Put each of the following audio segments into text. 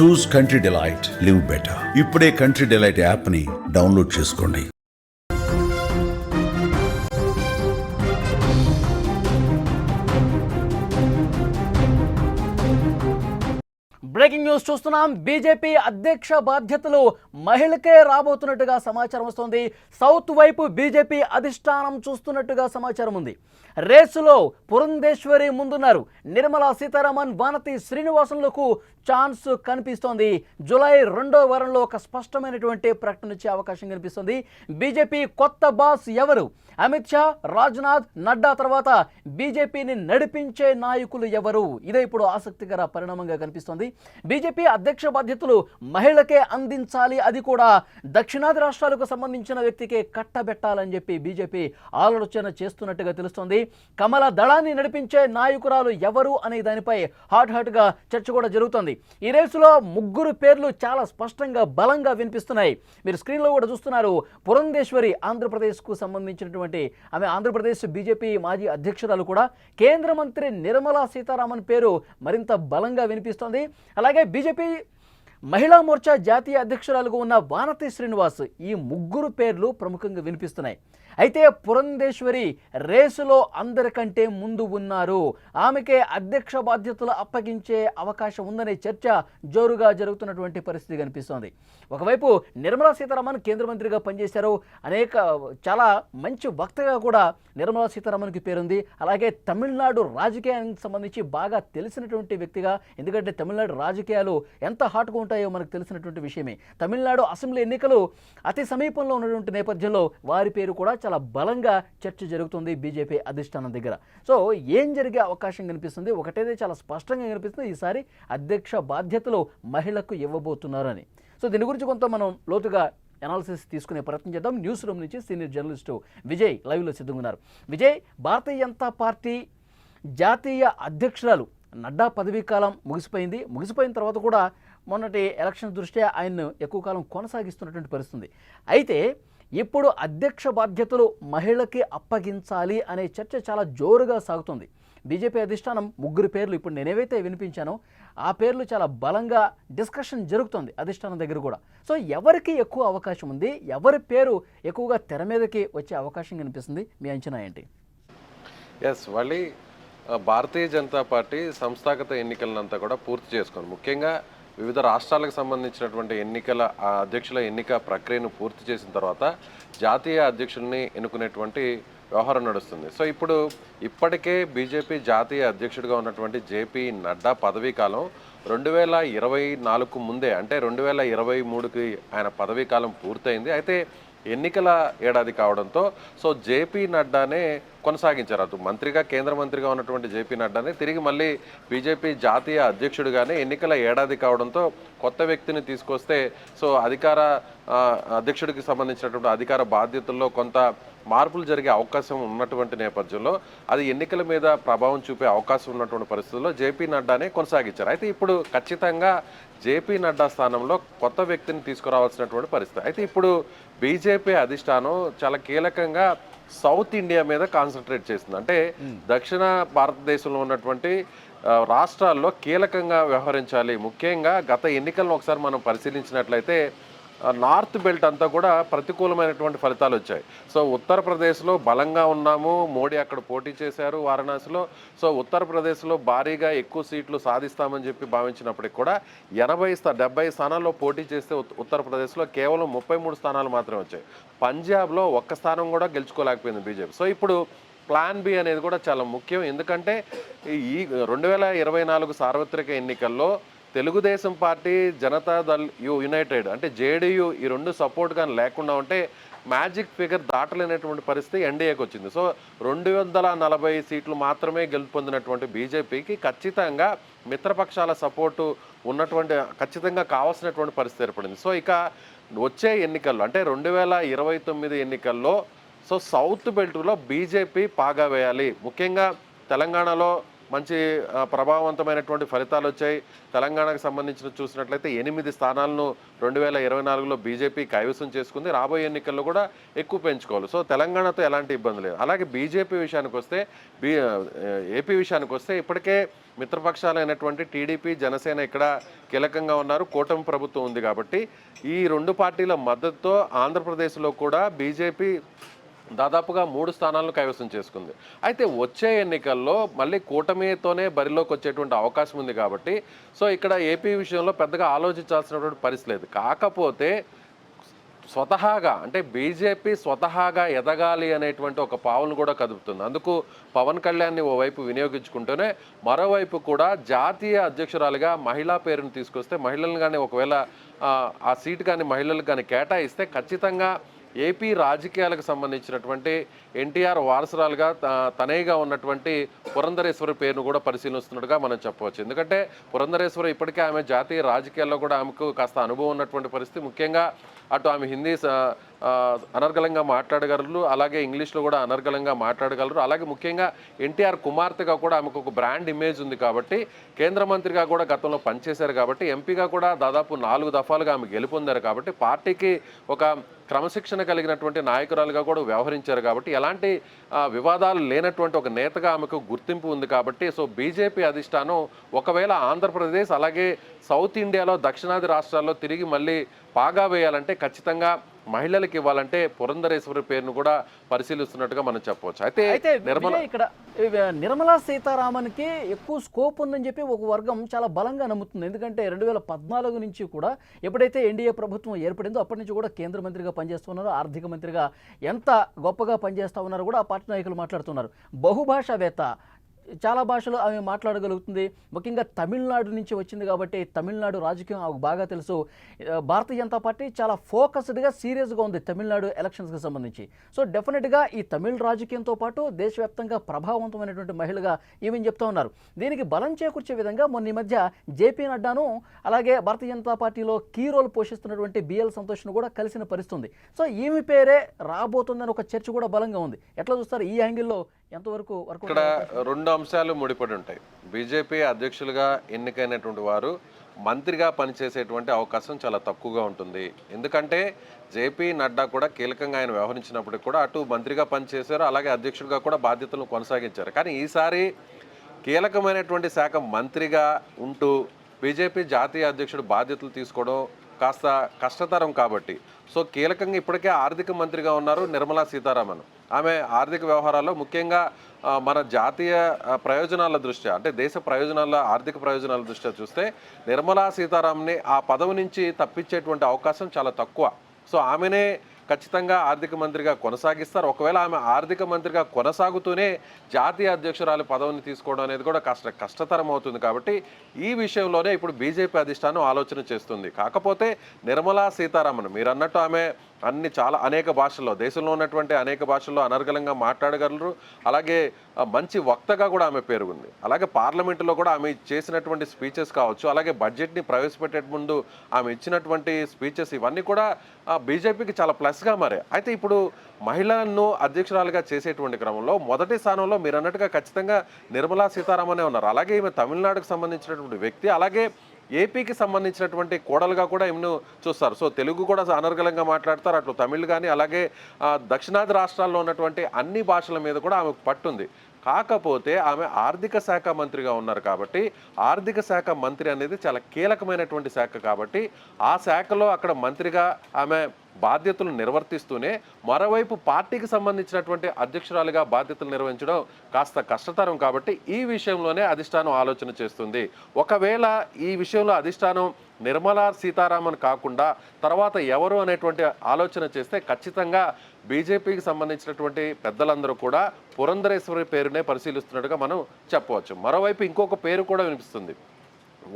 చూస్ country delight, live better. ఇప్పుడే country delight యాప్ని download చేసుకోండి. బ్రేకింగ్ న్యూస్ చూస్తున్నాం. బీజేపీ అధ్యక్ష బాధ్యతలు మహిళకే రాబోతున్నట్టుగా సమాచారం వస్తోంది. సౌత్ వైపు బీజేపీ అధిష్టానం చూస్తున్నట్టుగా సమాచారం ఉంది. రేసులో పురంధేశ్వరి ముందున్నారు. నిర్మలా సీతారామన్, వానతి శ్రీనివాసన్లకు ఛాన్స్ కనిపిస్తోంది. జూలై 2వ వారంలో ఒక స్పష్టమైనటువంటి ప్రకటన వచ్చే అవకాశం కనిపిస్తుంది. బీజేపీ కొత్త బాస్ ఎవరు? అమిత్ షా, రాజ్నాథ్, నడ్డా తర్వాత బీజేపీని నడిపించే నాయకులు ఎవరు? ఇదే ఇప్పుడు ఆసక్తికర పరిణామంగా కనిపిస్తోంది. బీజేపీ అధ్యక్ష బాధ్యతలు మహిళకే అందించాలి, అది కూడా దక్షిణాది రాష్ట్రాలకు సంబంధించిన వ్యక్తికే కట్టబెట్టాలని చెప్పి బీజేపీ ఆలోచన చేస్తున్నట్టుగా తెలుస్తోంది. కమల దళాన్ని నడిపించే నాయకురాలు ఎవరు అనే దానిపై హాట్గా చర్చ కూడా జరుగుతోంది. ఈ రేసులో ముగ్గురు పేర్లు చాలా స్పష్టంగా బలంగా వినిపిస్తున్నాయి. మీరు స్క్రీన్లో కూడా చూస్తున్నారు. పురంధేశ్వరి ఆంధ్రప్రదేశ్కు సంబంధించినటువంటి ఆమె ఆంధ్రప్రదేశ్ బీజేపీ మాజీ అధ్యక్షురాలు కూడా. కేంద్ర మంత్రి నిర్మలా సీతారామన్ పేరు మరింత బలంగా వినిపిస్తోంది. అలాగే బీజేపీ మహిళా మోర్చా జాతీయ అధ్యక్షురాలుగా ఉన్న వానతి శ్రీనివాస్, ఈ ముగ్గురు పేర్లు ప్రముఖంగా వినిపిస్తున్నాయి. అయితే పురంధేశ్వరి రేసులో అందరికంటే ముందు ఉన్నారు. ఆమెకే అధ్యక్ష బాధ్యతలు అప్పగించే అవకాశం ఉందనే చర్చ జోరుగా జరుగుతున్నటువంటి పరిస్థితి కనిపిస్తోంది. ఒకవైపు నిర్మలా సీతారామన్ కేంద్ర మంత్రిగా పనిచేశారు. చాలా మంచి వక్తగా కూడా నిర్మలా సీతారామన్కి పేరుంది. అలాగే తమిళనాడు రాజకీయానికి సంబంధించి బాగా తెలిసినటువంటి వ్యక్తిగా, ఎందుకంటే తమిళనాడు రాజకీయాలు ఎంత హాట్గా ఉంటాయో మనకు తెలిసినటువంటి విషయమే. తమిళనాడు అసెంబ్లీ ఎన్నికలు అతి సమీపంలో ఉన్నటువంటి నేపథ్యంలో వారి పేరు కూడా చాలా బలంగా చర్చ జరుగుతుంది బీజేపీ అధిష్టానం దగ్గర. సో ఏం జరిగే అవకాశం కనిపిస్తుంది? ఒకటేదే చాలా స్పష్టంగా కనిపిస్తుంది, ఈసారి అధ్యక్ష బాధ్యతలు మహిళకు ఇవ్వబోతున్నారని. సో దీని గురించి కొంత మనం లోతుగా అనాలిసిస్ తీసుకునే ప్రయత్నం చేద్దాం. న్యూస్ రూమ్ నుంచి సీనియర్ జర్నలిస్టు విజయ్ లైవ్లో సిద్ధంగా ఉన్నారు. విజయ్, భారతీయ జనతా పార్టీ జాతీయ అధ్యక్షురాలు నడ్డా పదవీ కాలం ముగిసిపోయిన తర్వాత కూడా మొన్నటి ఎలక్షన్ దృష్ట్యా ఆయన్ను ఎక్కువ కాలం కొనసాగిస్తున్నటువంటి పరిస్థితి. అయితే ఇప్పుడు అధ్యక్ష బాధ్యతలు మహిళకి అప్పగించాలి అనే చర్చ చాలా జోరుగా సాగుతుంది. బీజేపీ అధిష్టానం ముగ్గురు పేర్లు ఇప్పుడు నేనేవైతే వినిపించానో ఆ పేర్లు చాలా బలంగా డిస్కషన్ జరుగుతుంది అధిష్టానం దగ్గర కూడా. సో ఎవరికి ఎక్కువ అవకాశం ఉంది? ఎవరి పేరు ఎక్కువగా తెర మీదకి వచ్చే అవకాశం కనిపిస్తుంది? మీ అంచనా ఏంటి? మళ్ళీ భారతీయ జనతా పార్టీ సంస్థాగత ఎన్నికలనంతా కూడా పూర్తి చేసుకుంది. ముఖ్యంగా వివిధ రాష్ట్రాలకు సంబంధించినటువంటి అధ్యక్షుల ఎన్నిక ప్రక్రియను పూర్తి చేసిన తర్వాత జాతీయ అధ్యక్షుల్ని ఎన్నుకునేటువంటి వ్యవహారం నడుస్తుంది. సో ఇప్పటికే బీజేపీ జాతీయ అధ్యక్షుడిగా ఉన్నటువంటి జేపీ నడ్డా పదవీ కాలం 2024 ముందే, అంటే 2023కి ఆయన పదవీ కాలం పూర్తయింది. అయితే ఎన్నికల ఏడాది కావడంతో జేపీ నడ్డానే కొనసాగించారు. అటు మంత్రిగా, కేంద్ర మంత్రిగా ఉన్నటువంటి జేపీ నడ్డానే తిరిగి మళ్ళీ బీజేపీ జాతీయ అధ్యక్షుడిగానే ఎన్నికల ఏడాది కావడంతో కొత్త వ్యక్తిని తీసుకొస్తే అధ్యక్షుడికి సంబంధించినటువంటి అధికార బాధ్యతల్లో కొంత మార్పులు జరిగే అవకాశం ఉన్నటువంటి నేపథ్యంలో అది ఎన్నికల మీద ప్రభావం చూపే అవకాశం ఉన్నటువంటి పరిస్థితుల్లో జేపీ నడ్డానే కొనసాగించారు. అయితే ఇప్పుడు ఖచ్చితంగా జేపీ నడ్డా స్థానంలో కొత్త వ్యక్తిని తీసుకురావాల్సినటువంటి పరిస్థితి. అయితే ఇప్పుడు బీజేపీ అధిష్టానం చాలా కీలకంగా సౌత్ ఇండియా మీద కాన్సన్ట్రేట్ చేస్తుంది. అంటే దక్షిణ భారతదేశంలో ఉన్నటువంటి రాష్ట్రాల్లో కీలకంగా వ్యవహరించాలి. ముఖ్యంగా గత ఎన్నికలను ఒకసారి మనం పరిశీలించినట్లయితే నార్త్ బెల్ట్ అంతా కూడా ప్రతికూలమైనటువంటి ఫలితాలు వచ్చాయి. ఉత్తరప్రదేశ్లో బలంగా ఉన్నాము, మోడీ అక్కడ పోటీ చేశారు వారణాసిలో. ఉత్తరప్రదేశ్లో భారీగా ఎక్కువ సీట్లు సాధిస్తామని చెప్పి భావించినప్పటికి కూడా 70 స్థానాల్లో పోటీ చేస్తే ఉత్తరప్రదేశ్లో కేవలం 33 స్థానాలు మాత్రమే వచ్చాయి. పంజాబ్లో ఒక్క స్థానం కూడా గెలుచుకోలేకపోయింది బీజేపీ. ఇప్పుడు ప్లాన్ బి అనేది కూడా చాలా ముఖ్యం. ఎందుకంటే ఈ 2024 సార్వత్రిక ఎన్నికల్లో తెలుగుదేశం పార్టీ, జనతాదళ్ యునైటెడ్ అంటే జేడీయూ ఈ రెండు సపోర్ట్ కానీ లేకుండా ఉంటే మ్యాజిక్ ఫిగర్ దాటలేనటువంటి పరిస్థితి ఎన్డీఏకి వచ్చింది. 240 సీట్లు మాత్రమే గెలుపొందినటువంటి బీజేపీకి ఖచ్చితంగా మిత్రపక్షాల సపోర్టు ఖచ్చితంగా కావాల్సినటువంటి పరిస్థితి ఏర్పడింది. ఇక వచ్చే ఎన్నికల్లో అంటే 2029 ఎన్నికల్లో సౌత్ బెల్ట్లో బీజేపీ పాగా వేయాలి. ముఖ్యంగా తెలంగాణలో మంచి ప్రభావవంతమైనటువంటి ఫలితాలు వచ్చాయి. తెలంగాణకు సంబంధించిన చూసినట్లయితే 8 స్థానాలను 2024లో బీజేపీ కైవసం చేసుకుంది. రాబోయే ఎన్నికల్లో కూడా ఎక్కువ పెంచుకోవాలి. సో తెలంగాణతో ఎలాంటి ఇబ్బంది లేదు. అలాగే బీజేపీ విషయానికి వస్తే ఏపీ విషయానికి వస్తే ఇప్పటికే మిత్రపక్షాలైనటువంటి టీడీపీ, జనసేన ఇక్కడ కీలకంగా ఉన్నారు. కూటమి ప్రభుత్వం ఉంది కాబట్టి ఈ 2 పార్టీల మద్దతుతో ఆంధ్రప్రదేశ్లో కూడా బీజేపీ దాదాపుగా 3 స్థానాలను కైవసం చేసుకుంది. అయితే వచ్చే ఎన్నికల్లో మళ్ళీ కూటమితోనే బరిలోకి వచ్చేటువంటి అవకాశం ఉంది కాబట్టి సో ఇక్కడ ఏపీ విషయంలో పెద్దగా ఆలోచించాల్సినటువంటి పరిస్థితి లేదు. కాకపోతే స్వతహాగా అంటే బీజేపీ స్వతహాగా ఎదగాలి అనేటువంటి ఒక పావును కూడా కదుపుతుంది. అందుకు పవన్ కళ్యాణ్ని ఓవైపు వినియోగించుకుంటూనే మరోవైపు కూడా జాతీయ అధ్యక్షురాలుగా మహిళా పేరును తీసుకొస్తే మహిళలను కానీ ఒకవేళ ఆ సీటు కానీ మహిళలకు కానీ కేటాయిస్తే ఖచ్చితంగా ఏపీ రాజకీయాలకు సంబంధించినటువంటి ఎన్టీఆర్ వారసురాలుగా తనయ్యగా ఉన్నటువంటి పురంధరేశ్వరి పేరును కూడా పరిశీలిస్తున్నట్టుగా మనం చెప్పవచ్చు. ఎందుకంటే పురంధరేశ్వరి ఇప్పటికే ఆమె జాతీయ రాజకీయాల్లో కూడా ఆమెకు కాస్త అనుభవం ఉన్నటువంటి పరిస్థితి. ముఖ్యంగా అటు ఆమె హిందీ అనర్గళంగా మాట్లాడగలరు, అలాగే ఇంగ్లీష్లో కూడా అనర్గళంగా మాట్లాడగలరు. అలాగే ముఖ్యంగా ఎన్టీఆర్ కుమార్తెగా కూడా ఆమెకు ఒక బ్రాండ్ ఇమేజ్ ఉంది కాబట్టి కేంద్ర మంత్రిగా కూడా గతంలో పనిచేశారు కాబట్టి ఎంపీగా కూడా దాదాపు 4 దఫాలుగా ఆమె గెలుపొందారు కాబట్టి పార్టీకి ఒక క్రమశిక్షణ కలిగినటువంటి నాయకురాలుగా కూడా వ్యవహరించారు కాబట్టి ఎలాంటి వివాదాలు లేనటువంటి ఒక నేతగా ఆమెకు గుర్తింపు ఉంది కాబట్టి సో బీజేపీ అధిష్టానం ఒకవేళ ఆంధ్రప్రదేశ్ అలాగే సౌత్ ఇండియాలో దక్షిణాది రాష్ట్రాల్లో తిరిగి మళ్ళీ పాగా వేయాలంటే ఖచ్చితంగా మహిళలకు ఇవ్వాలంటే పురంధరేశ్వరి పేరును కూడా పరిశీలిస్తున్నట్టుగా మనం చెప్పవచ్చు. అయితే ఇక్కడ నిర్మలా సీతారామన్కి ఎక్కువ స్కోప్ ఉందని చెప్పి ఒక వర్గం చాలా బలంగా నమ్ముతుంది. ఎందుకంటే 2014 నుంచి కూడా ఎప్పుడైతే ఎన్డీఏ ప్రభుత్వం ఏర్పడిందో అప్పటి నుంచి కూడా కేంద్ర మంత్రిగా పనిచేస్తున్నారో, ఆర్థిక మంత్రిగా ఎంత గొప్పగా పనిచేస్తూ ఉన్నారో కూడా ఆ పార్టీ నాయకులు మాట్లాడుతున్నారు. బహుభాషావేత్త, చాలా భాషలు ఆమె మాట్లాడగలుగుతుంది. ముఖ్యంగా తమిళనాడు నుంచి వచ్చింది కాబట్టి తమిళనాడు రాజకీయం ఆమెకు బాగా తెలుసు. భారతీయ జనతా పార్టీ చాలా ఫోకస్డ్గా సీరియస్గా ఉంది తమిళనాడు ఎలక్షన్స్కి సంబంధించి. సో డెఫినెట్గా ఈ తమిళ రాజకీయంతో పాటు దేశవ్యాప్తంగా ప్రభావవంతమైనటువంటి మహిళగా ఈవెన్ చెప్తా ఉన్నారు. దీనికి బలం చేకూర్చే విధంగా మొన్న ఈ మధ్య జేపీ నడ్డాను అలాగే భారతీయ జనతా పార్టీలో కీ రోల్ పోషిస్తున్నటువంటి బిఎల్ సంతోష్ను కూడా కలిసిన పరిస్థితుంది. సో ఈమె పేరే రాబోతుందని ఒక చర్చ కూడా బలంగా ఉంది. ఎట్లా చూస్తారు ఈ యాంగిల్లో ఎంతవరకు? ఇక్కడ 2 అంశాలు ముడిపడి ఉంటాయి. బీజేపీ అధ్యక్షులుగా ఎన్నికైనటువంటి వారు మంత్రిగా పనిచేసేటువంటి అవకాశం చాలా తక్కువగా ఉంటుంది. ఎందుకంటే జేపీ నడ్డా కూడా కీలకంగా ఆయన వ్యవహరించినప్పటికీ కూడా అటు మంత్రిగా పనిచేశారు, అలాగే అధ్యక్షుడిగా కూడా బాధ్యతలను కొనసాగించారు. కానీ ఈసారి కీలకమైనటువంటి శాఖ మంత్రిగా ఉంటూ బీజేపీ జాతీయ అధ్యక్షుడు బాధ్యతలు తీసుకోవడం కాస్త కష్టతరం కాబట్టి సో కీలకంగా ఇప్పటికే ఆర్థిక మంత్రిగా ఉన్నారు నిర్మలా సీతారామన్. ఆమె ఆర్థిక వ్యవహారాల్లో ముఖ్యంగా మన జాతీయ ప్రయోజనాల దృష్ట్యా అంటే దేశ ప్రయోజనాల ఆర్థిక ప్రయోజనాల దృష్ట్యా చూస్తే నిర్మలా సీతారామన్ని ఆ పదవి నుంచి తప్పించేటువంటి అవకాశం చాలా తక్కువ. సో ఆమెనే ఖచ్చితంగా ఆర్థిక మంత్రిగా కొనసాగిస్తారు. ఒకవేళ ఆమె ఆర్థిక మంత్రిగా కొనసాగుతూనే జాతీయ అధ్యక్షురాలు పదవిని తీసుకోవడం అనేది కూడా కష్టతరం అవుతుంది. కాబట్టి ఈ విషయంలోనే ఇప్పుడు బీజేపీ అధిష్టానం ఆలోచన చేస్తుంది. కాకపోతే నిర్మలా సీతారామన్ మీరు అన్నట్టు ఆమె అనేక భాషల్లో దేశంలో ఉన్నటువంటి అనేక భాషల్లో అనర్గళంగా మాట్లాడగలరు. అలాగే మంచి వక్తగా కూడా ఆమె పేరుంది. అలాగే పార్లమెంటులో కూడా ఆమె చేసినటువంటి స్పీచెస్ కావచ్చు, అలాగే బడ్జెట్ని ప్రవేశపెట్టే ముందు ఆమె ఇచ్చినటువంటి స్పీచెస్ ఇవన్నీ కూడా బీజేపీకి చాలా ప్లస్గా మారాయి. అయితే ఇప్పుడు మహిళలను అధ్యక్షురాలుగా చేసేటువంటి క్రమంలో మొదటి స్థానంలో మీరు అన్నట్టుగా ఖచ్చితంగా నిర్మలా సీతారామనే ఉన్నారు. అలాగే ఈమె తమిళనాడుకు సంబంధించినటువంటి వ్యక్తి, అలాగే ఏపీకి సంబంధించినటువంటి కోడలుగా కూడా ఈమెను చూస్తారు. సో తెలుగు కూడా అనర్గళంగా మాట్లాడతారు, అటు తమిళ్ కానీ అలాగే దక్షిణాది రాష్ట్రాల్లో ఉన్నటువంటి అన్ని భాషల మీద కూడా ఆమెకు పట్టుంది. కాకపోతే ఆమె ఆర్థిక శాఖ మంత్రిగా ఉన్నారు కాబట్టి ఆర్థిక శాఖ మంత్రి అనేది చాలా కీలకమైనటువంటి శాఖ కాబట్టి ఆ శాఖలో అక్కడ మంత్రిగా ఆమె బాధ్యతలు నిర్వర్తిస్తూనే మరోవైపు పార్టీకి సంబంధించినటువంటి అధ్యక్షురాలుగా బాధ్యతలు నిర్వహించడం కాస్త కష్టతరం కాబట్టి ఈ విషయంలోనే అధిష్టానం ఆలోచన చేస్తుంది. ఒకవేళ ఈ విషయంలో అధిష్టానం నిర్మలా సీతారామన్ కాకుండా తర్వాత ఎవరు అనేటువంటి ఆలోచన చేస్తే ఖచ్చితంగా బీజేపీకి సంబంధించినటువంటి పెద్దలందరూ కూడా పురంధరేశ్వరి పేరునే పరిశీలిస్తున్నట్టుగా మనం చెప్పవచ్చు. మరోవైపు ఇంకొక పేరు కూడా వినిపిస్తుంది,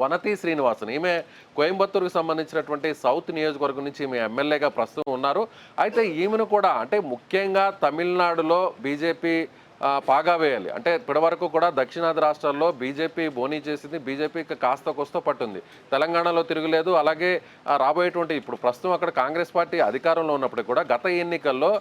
వనతి శ్రీనివాసన్. ఈమె కోయంబత్తూరుకు సంబంధించినటువంటి సౌత్ నియోజకవర్గం నుంచి ఈమె ఎమ్మెల్యేగా ప్రస్తుతం ఉన్నారు. అయితే ఈమెను కూడా అంటే ముఖ్యంగా తమిళనాడులో బీజేపీ పాగా వేయాలి. అంటే ఇప్పటివరకు కూడా దక్షిణాది రాష్ట్రాల్లో బీజేపీ బోనీ చేసింది, బీజేపీకి కాస్త కోస్తో పట్టుంది. తెలంగాణలో తిరుగులేదు. అలాగే రాబోయేటువంటి ఇప్పుడు ప్రస్తుతం అక్కడ కాంగ్రెస్ పార్టీ అధికారంలో ఉన్నప్పటికీ కూడా గత ఎన్నికల్లో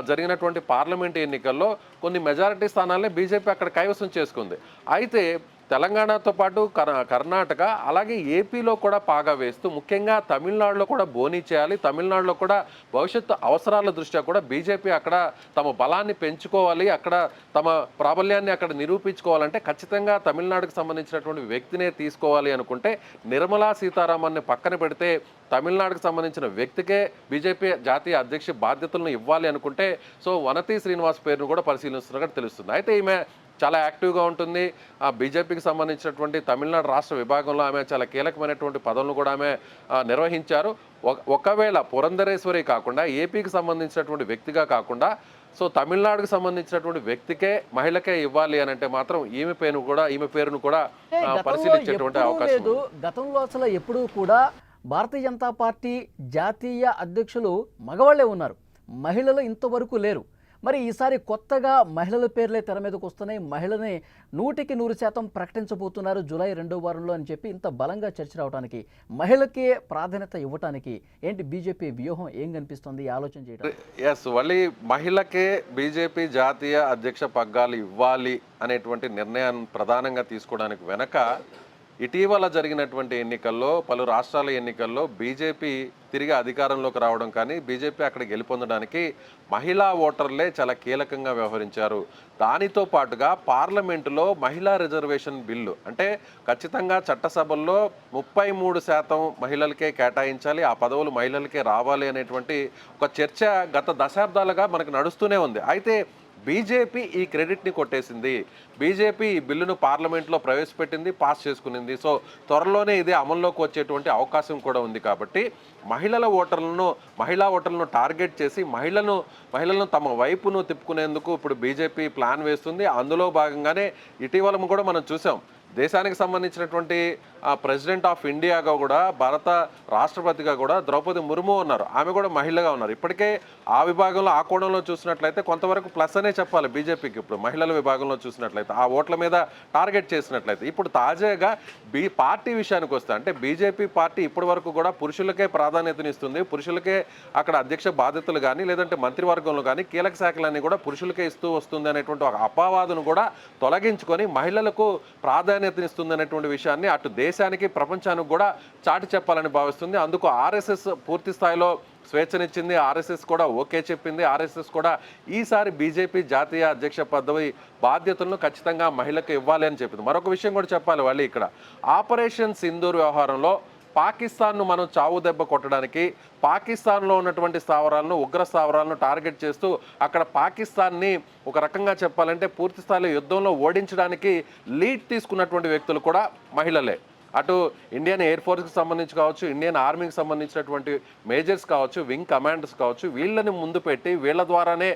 జరిగినటువంటి పార్లమెంట్ ఎన్నికల్లో కొన్ని మెజారిటీ స్థానాలనే బీజేపీ అక్కడ కైవసం చేసుకుంది. అయితే తెలంగాణతో పాటు కర్ణాటక అలాగే ఏపీలో కూడా పాగా వేస్తూ ముఖ్యంగా తమిళనాడులో కూడా బోనీ చేయాలి. తమిళనాడులో కూడా భవిష్యత్తు అవసరాల దృష్ట్యా కూడా బీజేపీ అక్కడ తమ బలాన్ని పెంచుకోవాలి, అక్కడ తమ ప్రాబల్యాన్ని అక్కడ నిరూపించుకోవాలంటే ఖచ్చితంగా తమిళనాడుకు సంబంధించినటువంటి వ్యక్తినే తీసుకోవాలి అనుకుంటే నిర్మలా సీతారామన్ని పక్కన పెడితే తమిళనాడుకు సంబంధించిన వ్యక్తికే బీజేపీ జాతీయ అధ్యక్ష బాధ్యతలను ఇవ్వాలి అనుకుంటే సో వనతి శ్రీనివాస్ పేరును కూడా పరిశీలిస్తున్నట్టు తెలుస్తుంది. అయితే ఈమె చాలా యాక్టివ్గా ఉంటుంది. బీజేపీకి సంబంధించినటువంటి తమిళనాడు రాష్ట్ర విభాగంలో ఆమె చాలా కీలకమైనటువంటి పదవులను కూడా ఆమె నిర్వహించారు. ఒకవేళ పురంధరేశ్వరి కాకుండా ఏపీకి సంబంధించినటువంటి వ్యక్తిగా కాకుండా సో తమిళనాడుకు సంబంధించినటువంటి వ్యక్తికే మహిళకే ఇవ్వాలి అని అంటే మాత్రం ఈమె పేరును కూడా పరిశీలించేటువంటి అవకాశం ఉంది. గతంలో అసలు ఎప్పుడూ కూడా భారతీయ జనతా పార్టీ జాతీయ అధ్యక్షులు మగవాళ్లే ఉన్నారు, మహిళలు ఇంతవరకు లేరు. మరి ఈసారి కొత్తగా మహిళల పేర్లే తెర మీదకు వస్తున్నాయి. మహిళని 100% ప్రకటించబోతున్నారు జూలై 2వ వారంలో అని చెప్పి ఇంత బలంగా చర్చ రావడానికి, మహిళకే ప్రాధాన్యత ఇవ్వడానికి ఏంటి బీజేపీ వ్యూహం ఏం కనిపిస్తుంది ఆలోచన చేయడం? ఎస్, మళ్ళీ మహిళకే బీజేపీ జాతీయ అధ్యక్ష పగ్గాలు ఇవ్వాలి అనేటువంటి నిర్ణయాన్ని ప్రధానంగా తీసుకోవడానికి వెనక ఇటీవల జరిగినటువంటి ఎన్నికల్లో పలు రాష్ట్రాల ఎన్నికల్లో బీజేపీ తిరిగి అధికారంలోకి రావడం కానీ బీజేపీ అక్కడ గెలుపొందడానికి మహిళా ఓటర్లే చాలా కీలకంగా వ్యవహరించారు. దానితో పాటుగా పార్లమెంటులో మహిళా రిజర్వేషన్ బిల్లు అంటే ఖచ్చితంగా చట్టసభల్లో 33% మహిళలకే కేటాయించాలి, ఆ పదవులు మహిళలకే రావాలి అనేటువంటి ఒక చర్చ గత దశాబ్దాలుగా మనకు నడుస్తూనే ఉంది. అయితే బీజేపీ ఈ క్రెడిట్ని కొట్టేసింది. బీజేపీ ఈ బిల్లును పార్లమెంట్లో ప్రవేశపెట్టింది, పాస్ చేసుకునింది. సో త్వరలోనే ఇది అమల్లోకి వచ్చేటువంటి అవకాశం కూడా ఉంది. కాబట్టి మహిళా ఓటర్లను టార్గెట్ చేసి మహిళలను తమ వైపును తిప్పుకునేందుకు ఇప్పుడు బీజేపీ ప్లాన్ వేస్తుంది. అందులో భాగంగానే ఇటీవల కూడా మనం చూసాం, దేశానికి సంబంధించినటువంటి ప్రెసిడెంట్ ఆఫ్ ఇండియాగా కూడా భారత రాష్ట్రపతిగా కూడా ద్రౌపది ముర్ము ఉన్నారు, ఆమె కూడా మహిళగా ఉన్నారు. ఇప్పటికే ఆ విభాగంలో ఆ కోణంలో చూసినట్లయితే కొంతవరకు ప్లస్ అనే చెప్పాలి బీజేపీకి. ఇప్పుడు మహిళల విభాగంలో చూసినట్లయితే ఆ ఓట్ల మీద టార్గెట్ చేసినట్లయితే ఇప్పుడు తాజాగా పార్టీ విషయానికి వస్తే అంటే బీజేపీ పార్టీ ఇప్పటి వరకు కూడా పురుషులకే ప్రాధాన్యతనిస్తుంది, పురుషులకే అక్కడ అధ్యక్ష బాధ్యతలు కానీ లేదంటే మంత్రివర్గంలో కానీ కీలక శాఖలన్నీ కూడా పురుషులకే ఇస్తూ వస్తుంది అనేటువంటి ఒక అపవాదును కూడా తొలగించుకొని మహిళలకు ప్రాధాన్యతనిస్తుంది అనేటువంటి విషయాన్ని అటు దేశానికి ప్రపంచానికి కూడా చాటి చెప్పాలని భావిస్తుంది. అందుకు ఆర్ఎస్ఎస్ పూర్తి స్థాయిలో స్వేచ్ఛనిచ్చింది, ఆర్ఎస్ఎస్ కూడా ఓకే చెప్పింది. ఆర్ఎస్ఎస్ కూడా ఈసారి బీజేపీ జాతీయ అధ్యక్ష పదవి బాధ్యతలను ఖచ్చితంగా మహిళకు ఇవ్వాలి అని చెప్పింది. మరొక విషయం కూడా చెప్పాలి, వాళ్ళు ఇక్కడ ఆపరేషన్ సింధూర్ వ్యవహారంలో పాకిస్తాన్ను మనం చావు దెబ్బ కొట్టడానికి పాకిస్తాన్లో ఉన్నటువంటి స్థావరాలను ఉగ్ర స్థావరాలను టార్గెట్ చేస్తూ అక్కడ పాకిస్తాన్ని ఒక రకంగా చెప్పాలంటే పూర్తి స్థాయిలో యుద్ధంలో ఓడించడానికి లీడ్ తీసుకున్నటువంటి వ్యక్తులు కూడా మహిళలే. అటు ఇండియన్ ఎయిర్ ఫోర్స్కి సంబంధించి కావచ్చు, ఇండియన్ ఆర్మీకి సంబంధించినటువంటి మేజర్స్ కావచ్చు, వింగ్ కమాండర్స్ కావచ్చు, వీళ్ళని ముందు పెట్టి వీళ్ళ ద్వారానే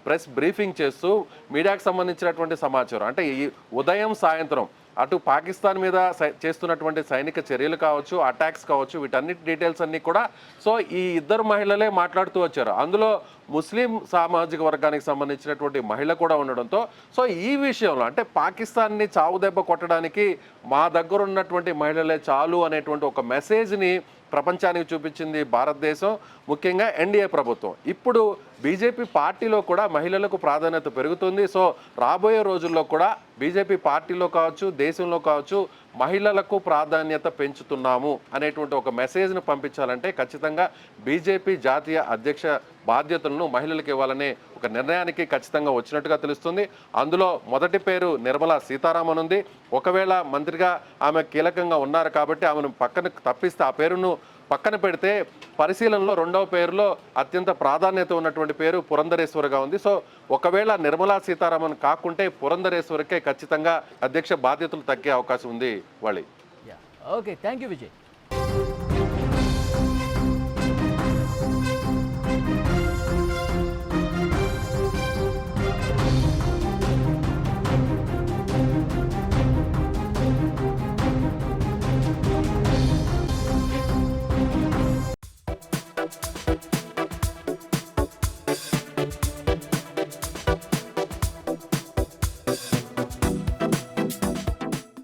ప్రెస్ బ్రీఫింగ్ చేస్తూ మీడియాకు సంబంధించినటువంటి సమాచారం అంటే ఈ ఉదయం సాయంత్రం అటు పాకిస్తాన్ మీద చేస్తున్నటువంటి సైనిక చర్యలు కావచ్చు, అటాక్స్ కావచ్చు, వీటన్నిటి డీటెయిల్స్ అన్నీ కూడా సో ఈ ఇద్దరు మహిళలే మాట్లాడుతూ వచ్చారు. అందులో ముస్లిం సామాజిక వర్గానికి సంబంధించినటువంటి మహిళ కూడా ఉండడంతో సో ఈ విషయంలో అంటే పాకిస్తాన్ని చావు దెబ్బ కొట్టడానికి మా దగ్గర ఉన్నటువంటి మహిళలే చాలు అనేటువంటి ఒక మెసేజ్ని ప్రపంచానికి చూపించింది భారతదేశం, ముఖ్యంగా ఎన్డీఏ ప్రభుత్వం. ఇప్పుడు బీజేపీ పార్టీలో కూడా మహిళలకు ప్రాధాన్యత పెరుగుతుంది. సో రాబోయే రోజుల్లో కూడా బీజేపీ పార్టీలో కావచ్చు, దేశంలో కావచ్చు మహిళలకు ప్రాధాన్యత పెంచుతున్నాము అనేటువంటి ఒక మెసేజ్ను పంపించాలంటే ఖచ్చితంగా బీజేపీ జాతీయ అధ్యక్ష బాధ్యతలను మహిళలకు ఇవ్వాలనే ఒక నిర్ణయానికి ఖచ్చితంగా వచ్చినట్టుగా తెలుస్తుంది. అందులో మొదటి పేరు నిర్మలా సీతారామన్ ఉంది. ఒకవేళ మంత్రిగా ఆమె కీలకంగా ఉన్నారు కాబట్టి ఆమెను పక్కన తప్పిస్తే ఆ పేరును పక్కన పెడితే పరిశీలనలో రెండవ పేరులో అత్యంత ప్రాధాన్యత ఉన్నటువంటి పేరు పురంధరేశ్వరిగా ఉంది. సో ఒకవేళ నిర్మలా సీతారామన్ కాకుంటే పురంధరేశ్వరికే ఖచ్చితంగా అధ్యక్ష బాధ్యతలు తగ్గే అవకాశం ఉంది. వాళ్ళు ఓకే, థ్యాంక్ యూ విజయ్.